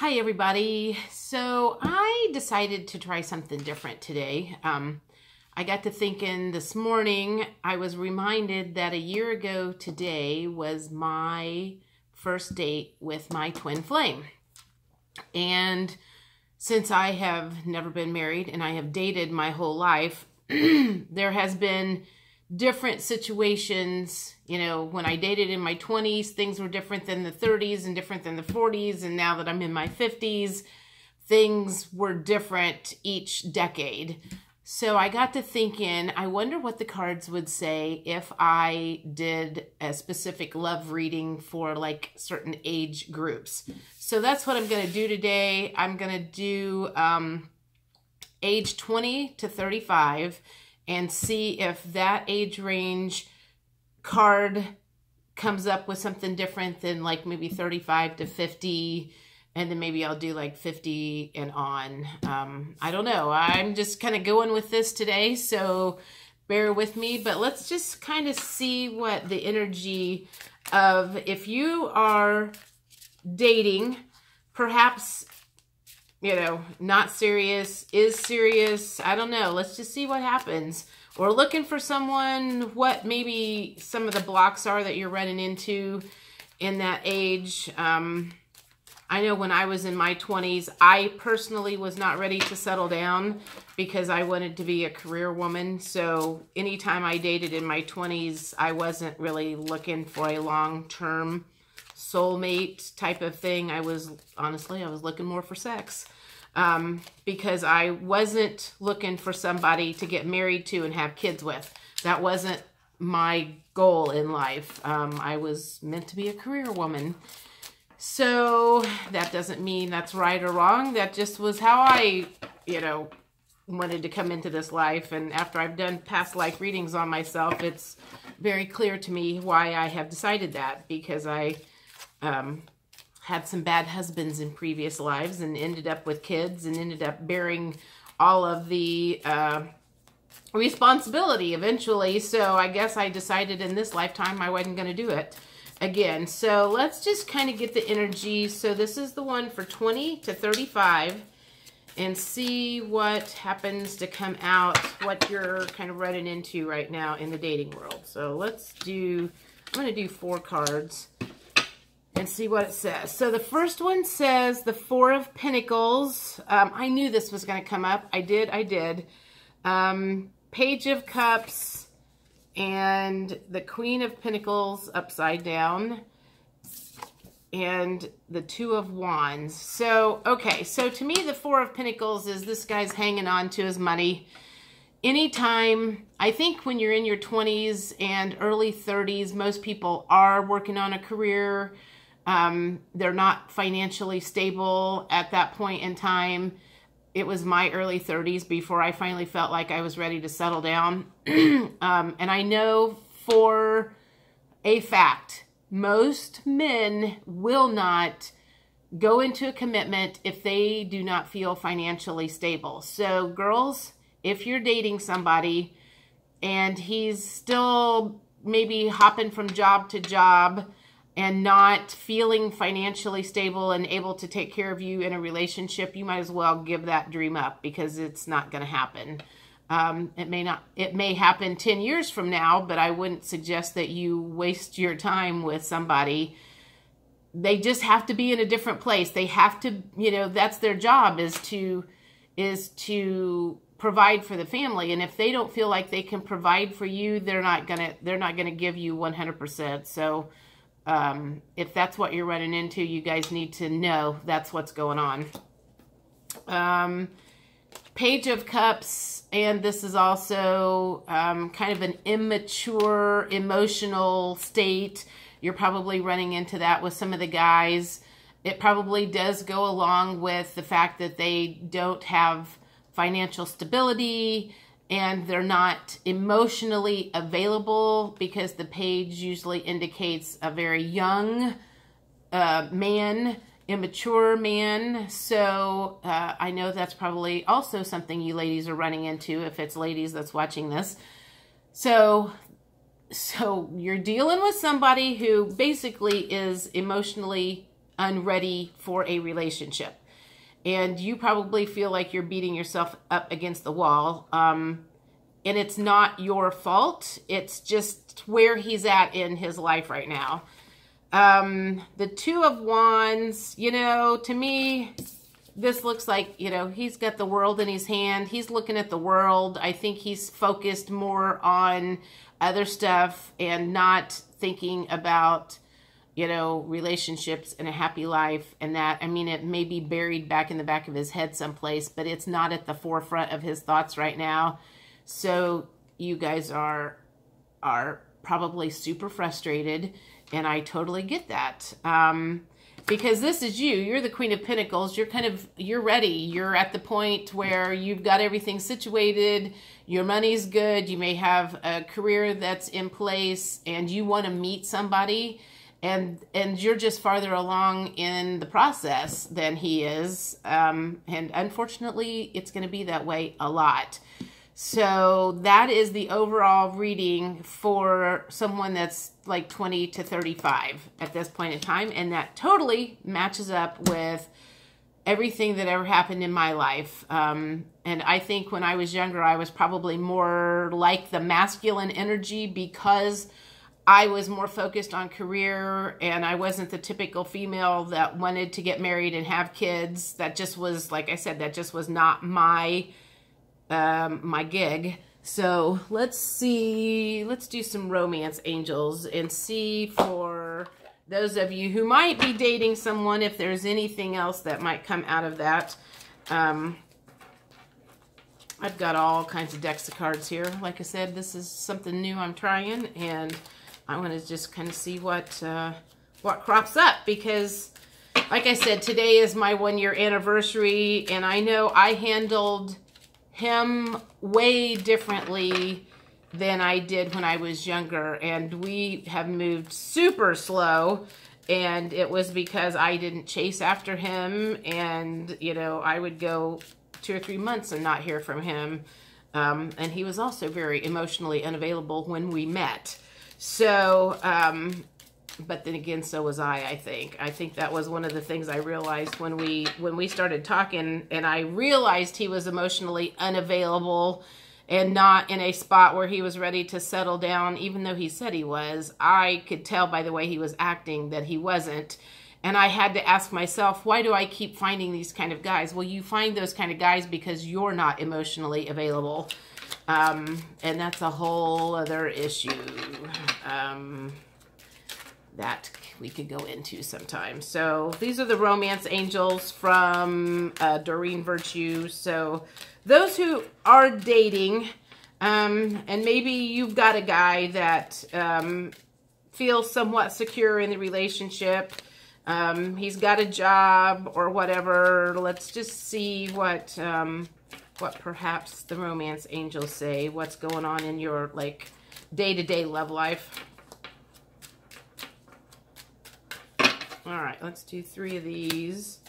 Hi everybody. So I decided to try something different today. I got to thinking this morning, I was reminded that a year ago today was my first date with my twin flame. And since I have never been married and I have dated my whole life, there has been different situations. You know, when I dated in my 20s, things were different than the 30s and different than the 40s. And now that I'm in my 50s, things were different each decade. So I got to thinking, I wonder what the cards would say if I did a specific love reading for like certain age groups. So that's what I'm going to do today. I'm going to do age 20 to 35 and see if that age range card comes up with something different than like maybe 35 to 50, and then maybe I'll do like 50 and on. I don't know. I'm just kind of going with this today, so bear with me. But let's just kind of see what the energy of, if you are dating, perhaps, you know, not serious, is serious, I don't know. Let's just see what happens. Or looking for someone, what maybe some of the blocks are that you're running into in that age. I know when I was in my 20s, I personally was not ready to settle down because I wanted to be a career woman. So anytime I dated in my 20s, I wasn't really looking for a long-term soulmate type of thing. Honestly, I was looking more for sex. Because I wasn't looking for somebody to get married to and have kids with. That wasn't my goal in life. I was meant to be a career woman. So that doesn't mean that's right or wrong. That just was how I, wanted to come into this life. And after I've done past life readings on myself, it's very clear to me why I have decided that, because I, had some bad husbands in previous lives and ended up with kids and ended up bearing all of the responsibility eventually. So I guess I decided in this lifetime I wasn't going to do it again. So let's just kind of get the energy. So this is the one for 20 to 35 and see what happens to come out, what you're kind of running into right now in the dating world. So let's do, I'm going to do 4 cards and see what it says. So the first one says the 4 of Pentacles. I knew this was going to come up. I did. Page of Cups and the Queen of Pentacles upside down and the 2 of Wands. So, okay. So to me, the 4 of Pentacles is this guy's hanging on to his money. Anytime, I think when you're in your 20s and early 30s, most people are working on a career. They're not financially stable at that point in time. It was my early 30s before I finally felt like I was ready to settle down. And I know for a fact, most men will not go into a commitment if they do not feel financially stable. So girls, if you're dating somebody and he's still maybe hopping from job to job and not feeling financially stable and able to take care of you in a relationship, you might as well give that dream up, because it's not going to happen. It may happen 10 years from now, but I wouldn't suggest that you waste your time with somebody. They just have to be in a different place. They have to, that's their job, is to provide for the family. And if they don't feel like they can provide for you, they're not gonna give you 100%. So if that's what you're running into, you guys need to know that's what's going on. Page of Cups, and this is also kind of an immature emotional state. You're probably running into that with some of the guys. It probably does go along with the fact that they don't have financial stability and they're not emotionally available, because the page usually indicates a very young man, immature man. So I know that's probably also something you ladies are running into, if it's ladies that's watching this. So you're dealing with somebody who basically is emotionally unready for a relationship. And you probably feel like you're beating yourself up against the wall. And it's not your fault. It's just where he's at in his life right now. The Two of Wands, you know, to me, this looks like, you know, he's got the world in his hand. He's looking at the world. I think he's focused more on other stuff and not thinking about, you know, relationships and a happy life and that. I mean, it may be buried back in the back of his head someplace, but it's not at the forefront of his thoughts right now. So you guys are probably super frustrated, and I totally get that. Because this is you. You're the Queen of Pentacles. You're ready. You're at the point where you've got everything situated. Your money's good. You may have a career that's in place, and you want to meet somebody, and you're just farther along in the process than he is. And unfortunately, it's going to be that way a lot. So that is the overall reading for someone that's like 20 to 35 at this point in time. And that totally matches up with everything that ever happened in my life. And I think when I was younger, I was probably more like the masculine energy because I was more focused on career, and I wasn't the typical female that wanted to get married and have kids. That just was, like I said, that just was not my my gig. So let's see, let's do some romance angels and see for those of you who might be dating someone, if there's anything else that might come out of that. I've got all kinds of decks of cards here. Like I said, this is something new I'm trying, and I want to just kind of see what crops up, because like I said, today is my 1-year anniversary, and I know I handled him way differently than I did when I was younger, and we have moved super slow, and it was because I didn't chase after him, and you know, I would go 2 or 3 months and not hear from him, and he was also very emotionally unavailable when we met. So but then again, so was I think. I think that was one of the things I realized when we started talking, and I realized he was emotionally unavailable and not in a spot where he was ready to settle down, even though he said he was. I could tell by the way he was acting that he wasn't. And I had to ask myself, why do I keep finding these kind of guys? Well, you find those kind of guys because you're not emotionally available. And that's a whole other issue. That we could go into sometime. So these are the romance angels from Doreen Virtue. So those who are dating, and maybe you've got a guy that feels somewhat secure in the relationship. He's got a job or whatever. Let's just see what perhaps the romance angels say. What's going on in your like day-to-day love life. All right, let's do 3 of these.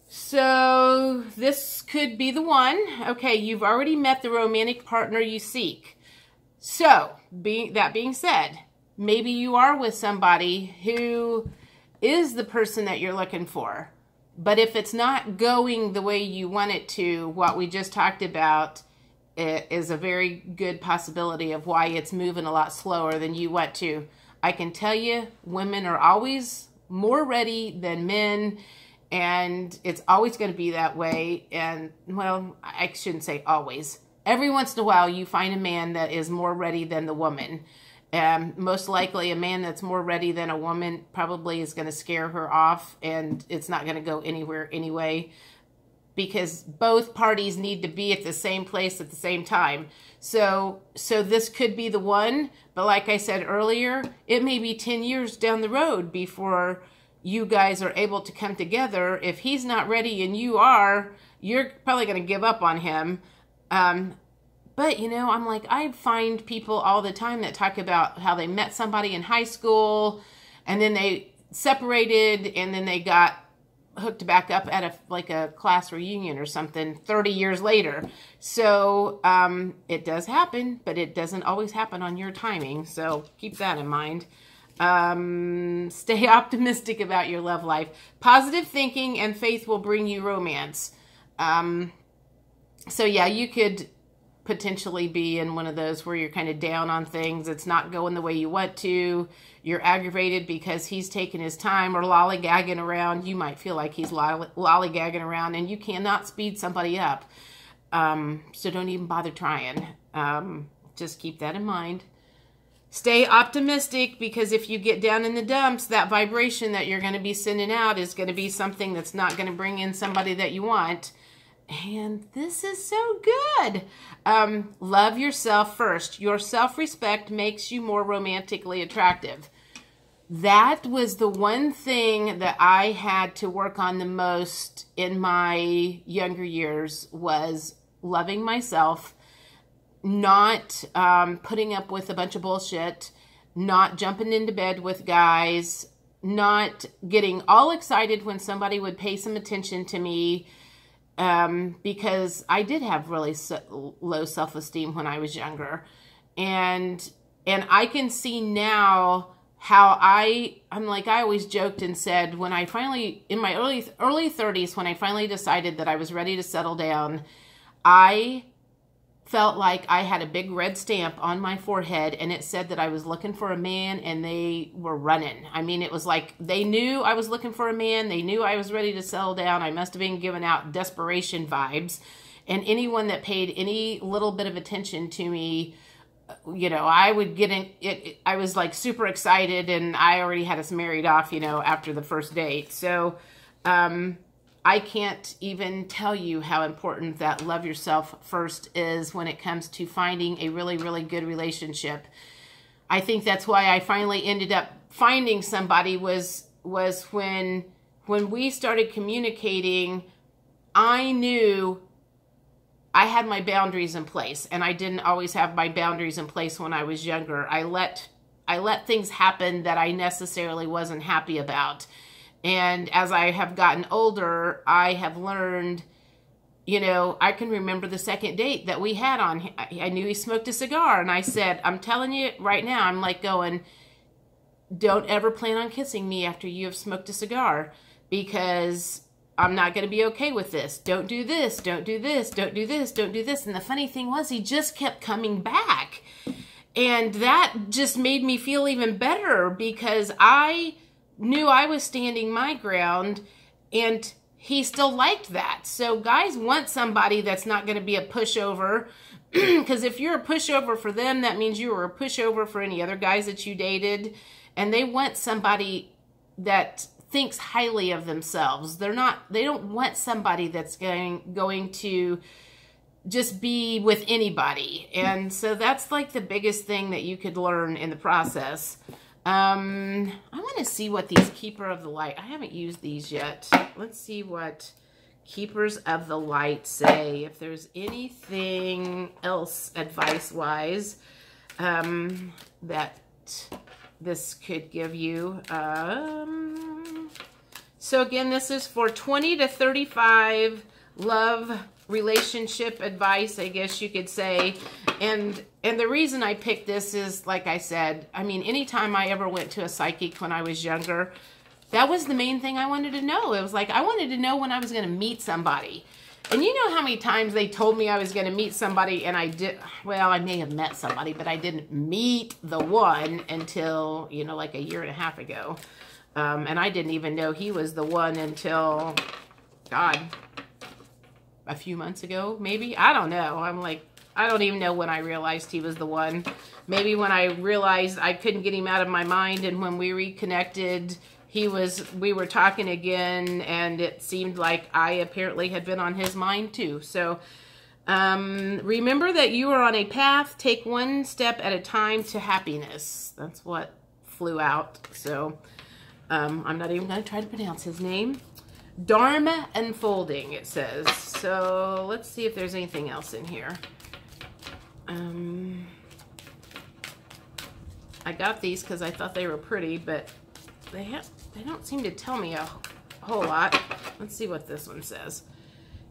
So this could be the one. Okay, you've already met the romantic partner you seek. So, that being said, maybe you are with somebody who is the person that you're looking for. But if it's not going the way you want it to, what we just talked about, it is a very good possibility of why it's moving a lot slower than you want to. I can tell you, women are always more ready than men, and it's always going to be that way. And, well, I shouldn't say always. Every once in a while, you find a man that is more ready than the woman. Most likely, a man that's more ready than a woman probably is going to scare her off, and it's not going to go anywhere anyway, because both parties need to be at the same place at the same time. So this could be the one, but like I said earlier, it may be 10 years down the road before you guys are able to come together. If he's not ready and you are, you're probably going to give up on him. But, you know, I'm like, I find people all the time that talk about how they met somebody in high school, and then they separated, and then they got hooked back up at a class reunion or something 30 years later. So it does happen, but it doesn't always happen on your timing. So keep that in mind. Stay optimistic about your love life. Positive thinking and faith will bring you romance. So yeah, you could potentially be in one of those where you're kind of down on things. It's not going the way you want to. You're aggravated because he's taking his time or lollygagging around. You might feel like he's lollygagging around, and you cannot speed somebody up. So don't even bother trying. Just keep that in mind. Stay optimistic, because if you get down in the dumps, that vibration that you're going to be sending out is going to be something that's not going to bring in somebody that you want. And this is so good. Love yourself first. Your self-respect makes you more romantically attractive. That was the one thing that I had to work on the most in my younger years, was loving myself, not putting up with a bunch of bullshit, not jumping into bed with guys, not getting all excited when somebody would pay some attention to me, because I did have really low self-esteem when I was younger. And I can see now how I'm like, I always joked and said, when I finally, in my early 30s, when I finally decided that I was ready to settle down, I felt like I had a big red stamp on my forehead, and it said that I was looking for a man, and they were running. I mean, it was like they knew I was looking for a man. They knew I was ready to settle down. I must have been giving out desperation vibes. And anyone that paid any little bit of attention to me, you know, I would get in it. I was like super excited, and I already had us married off, you know, after the first date. So, I can't even tell you how important that love yourself first is when it comes to finding a really, really good relationship. I think that's why I finally ended up finding somebody was when we started communicating. I knew I had my boundaries in place, and I didn't always have my boundaries in place when I was younger. I let things happen that I necessarily wasn't happy about. And as I have gotten older, I have learned, you know, I can remember the second date that we had on. I knew he smoked a cigar, and I said, I'm telling you right now, I'm like going, don't ever plan on kissing me after you have smoked a cigar, because I'm not going to be okay with this. Don't do this. Don't do this. Don't do this. Don't do this. And the funny thing was, he just kept coming back. And that just made me feel even better, because I knew I was standing my ground, and he still liked that. So guys want somebody that's not going to be a pushover, because if you're a pushover for them, that means you were a pushover for any other guys that you dated. And they want somebody that thinks highly of themselves. They don't want somebody that's going to just be with anybody. And so that's like the biggest thing that you could learn in the process. I want to see what these Keeper of the Light, I haven't used these yet. Let's see what Keepers of the Light say. If there's anything else advice-wise that this could give you. So again, this is for 20 to 35 love relationship advice, I guess you could say. And the reason I picked this is, like I said, I mean, anytime I ever went to a psychic when I was younger, that was the main thing I wanted to know. It was like, I wanted to know when I was going to meet somebody. And you know how many times they told me I was going to meet somebody, and I may have met somebody, but I didn't meet the one until, you know, like a year and a half ago. And I didn't even know he was the one until, God, a few months ago, maybe? I don't know. I'm like, I don't even know when I realized he was the one. Maybe when I realized I couldn't get him out of my mind, and when we reconnected, we were talking again, and it seemed like I apparently had been on his mind too. So remember that you are on a path. Take one step at a time to happiness. That's what flew out. So I'm not even going to try to pronounce his name. Dharma Unfolding, it says. So let's see if there's anything else in here. I got these because I thought they were pretty, but they don't seem to tell me a whole lot. Let's see what this one says.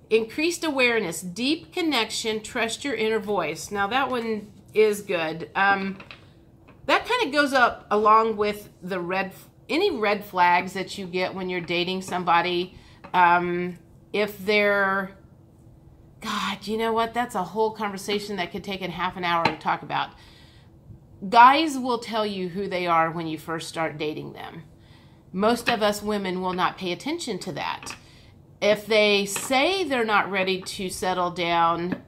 Increased awareness, deep connection, trust your inner voice. Now that one is good. that kind of goes up along with the any red flags that you get when you're dating somebody. If they're, God, you know what? That's a whole conversation that could take in half an hour to talk about. Guys will tell you who they are when you first start dating them. Most of us women will not pay attention to that. If they say they're not ready to settle down,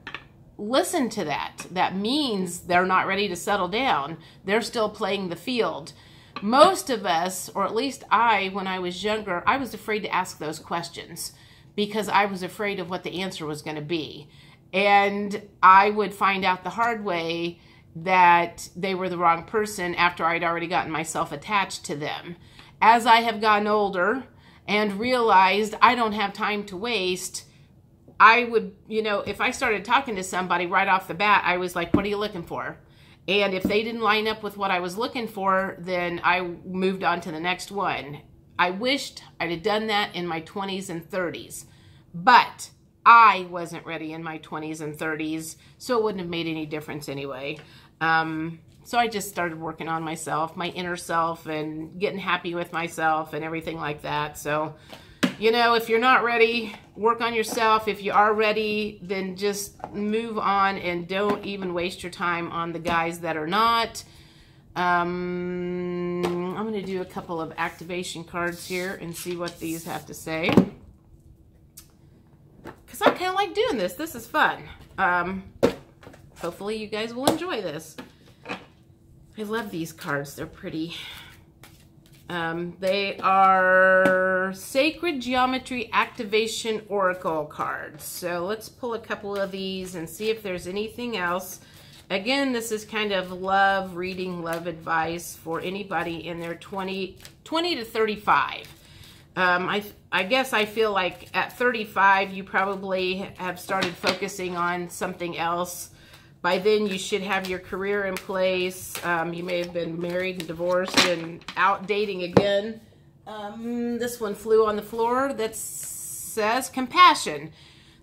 listen to that. That means they're not ready to settle down. They're still playing the field. Most of us, or at least I, when I was younger, I was afraid to ask those questions because I was afraid of what the answer was going to be. And I would find out the hard way that they were the wrong person after I'd already gotten myself attached to them. As I have gotten older and realized I don't have time to waste, I would, you know, if I started talking to somebody right off the bat, I was like, what are you looking for? And if they didn't line up with what I was looking for, then I moved on to the next one. I wished I'd have done that in my 20s and 30s, but I wasn't ready in my 20s and 30s, so it wouldn't have made any difference anyway. So I just started working on myself, my inner self, and getting happy with myself and everything like that. So, you know, if you're not ready, work on yourself. If you are ready, then just move on and don't even waste your time on the guys that are not. I'm going to do a couple of activation cards here and see what these have to say. Because I kind of like doing this. This is fun. Hopefully you guys will enjoy this. I love these cards. They're pretty. They are Sacred Geometry Activation Oracle cards. So let's pull a couple of these and see if there's anything else. Again, this is kind of love reading, love advice for anybody in their 20 to 35. I guess I feel like at 35, you probably have started focusing on something else. By then, you should have your career in place. You may have been married and divorced and out dating again. This one flew on the floor that says compassion.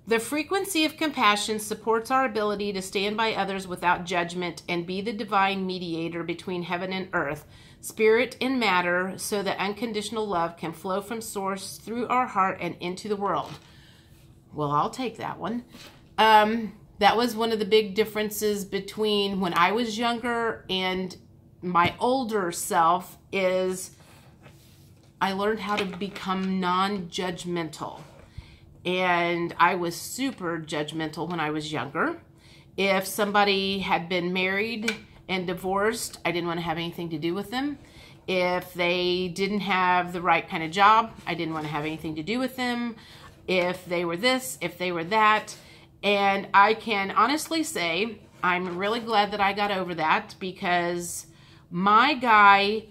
The frequency of compassion supports our ability to stand by others without judgment and be the divine mediator between heaven and earth, spirit and matter, so that unconditional love can flow from source through our heart and into the world. Well, I'll take that one. That was one of the big differences between when I was younger and my older self is I learned how to become non-judgmental. And I was super judgmental when I was younger. If somebody had been married and divorced, I didn't want to have anything to do with them. If they didn't have the right kind of job, I didn't want to have anything to do with them. If they were this, if they were that. And I can honestly say I'm really glad that I got over that, because my guy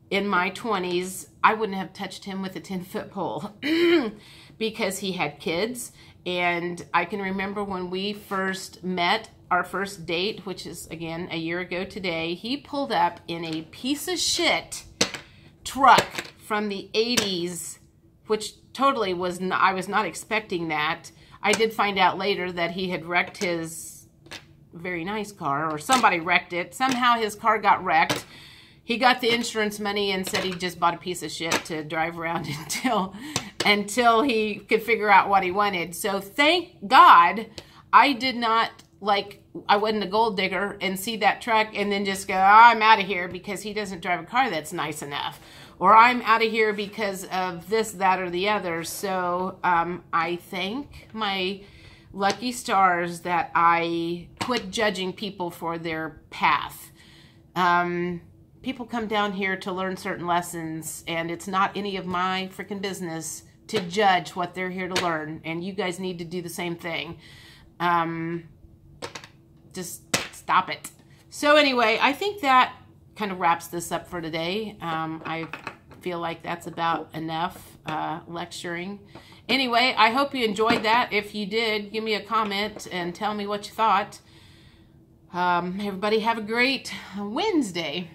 in my 20s, I wouldn't have touched him with a 10-foot pole because he had kids. And I can remember when we first met, our first date, which is, again, a year ago today, he pulled up in a piece of shit truck from the 80s, which totally was not, I was not expecting that. I did find out later that he had wrecked his very nice car, or somebody wrecked it. Somehow his car got wrecked. He got the insurance money and said he just bought a piece of shit to drive around until he could figure out what he wanted. So thank God I did not, like, I wasn't a gold digger and see that truck and then just go, oh, I'm out of here because he doesn't drive a car that's nice enough. Or I'm out of here because of this, that, or the other. So I thank my lucky stars that I quit judging people for their path. People come down here to learn certain lessons, and it's not any of my freaking business to judge what they're here to learn. And you guys need to do the same thing. Just stop it. So anyway, I think that kind of wraps this up for today. I feel like that's about enough lecturing. Anyway, I hope you enjoyed that. If you did, give me a comment and tell me what you thought. Everybody have a great Wednesday.